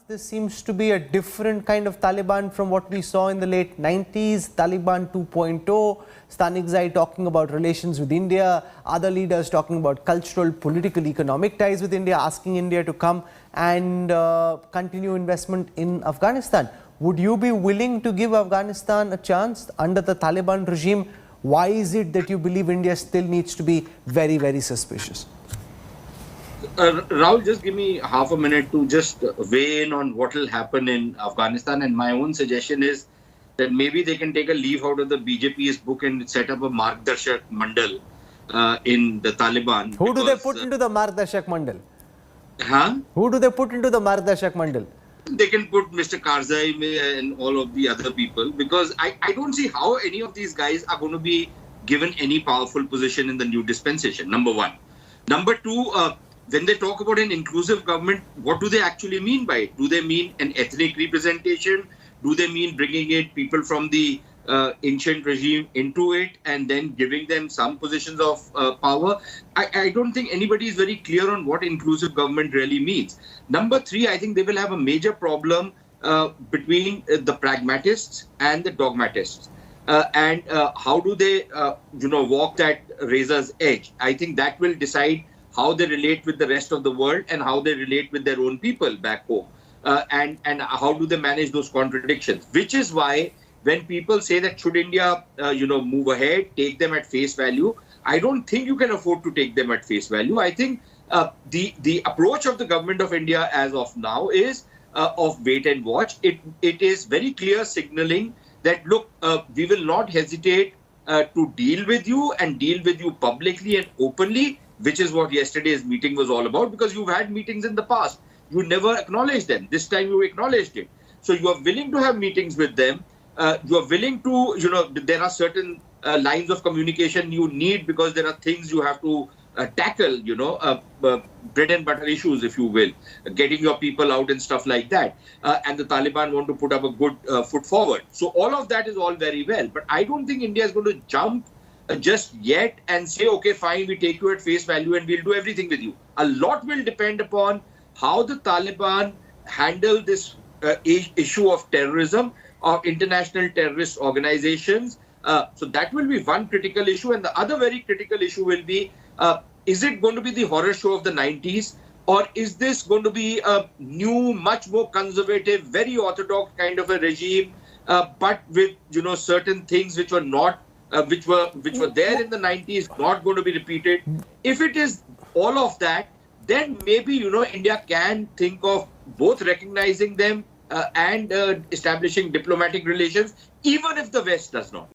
this seems to be a different kind of Taliban from what we saw in the late 90s, Taliban 2.0, Stanikzai talking about relations with India, other leaders talking about cultural, political, economic ties with India, asking India to come and continue investment in Afghanistan. Would you be willing to give Afghanistan a chance under the Taliban regime? Why is it that you believe India still needs to be very, very suspicious? Rahul, just give me half a minute to just weigh in on what will happen in Afghanistan. And my own suggestion is that maybe they can take a leaf out of the BJP's book and set up a Margdarshak Mandal in the Taliban. Who do they put into the Margdarshak Mandal? Huh? Who do they put into the Margdarshak Mandal? They can put Mr. Karzai and all of the other people, because I don't see how any of these guys are going to be given any powerful position in the new dispensation, number one. Number two, when they talk about an inclusive government, what do they actually mean by it? Do they mean an ethnic representation? Do they mean bringing in people from the ancient regime into it and then giving them some positions of power? I don't think anybody is very clear on what inclusive government really means. Number three, I think they will have a major problem between the pragmatists and the dogmatists. And how do they, walk that razor's edge? I think that will decide how they relate with the rest of the world and how they relate with their own people back home. And how do they manage those contradictions? Which is why when people say that should India, move ahead, take them at face value, I don't think you can afford to take them at face value. I think the approach of the government of India as of now is of wait and watch. It is very clear signaling that, look, we will not hesitate to deal with you and deal with you publicly and openly, which is what yesterday's meeting was all about, because you've had meetings in the past. You never acknowledged them. This time you acknowledged it. So you are willing to have meetings with them. You are willing to, there are certain lines of communication you need because there are things you have to tackle, bread and butter issues, if you will, getting your people out and stuff like that. And the Taliban want to put up a good foot forward. So all of that is all very well. But I don't think India is going to jump just yet and say, okay, fine, we take you at face value and we'll do everything with you. A lot will depend upon how the Taliban handle this issue of terrorism, of international terrorist organizations. So that will be one critical issue. And the other very critical issue will be, is it going to be the horror show of the 90s? Or is this going to be a new, much more conservative, very orthodox kind of a regime, but with, certain things which were not which were there in the 90s, not going to be repeated. If it is all of that, then maybe, India can think of both recognizing them and establishing diplomatic relations, even if the West does not.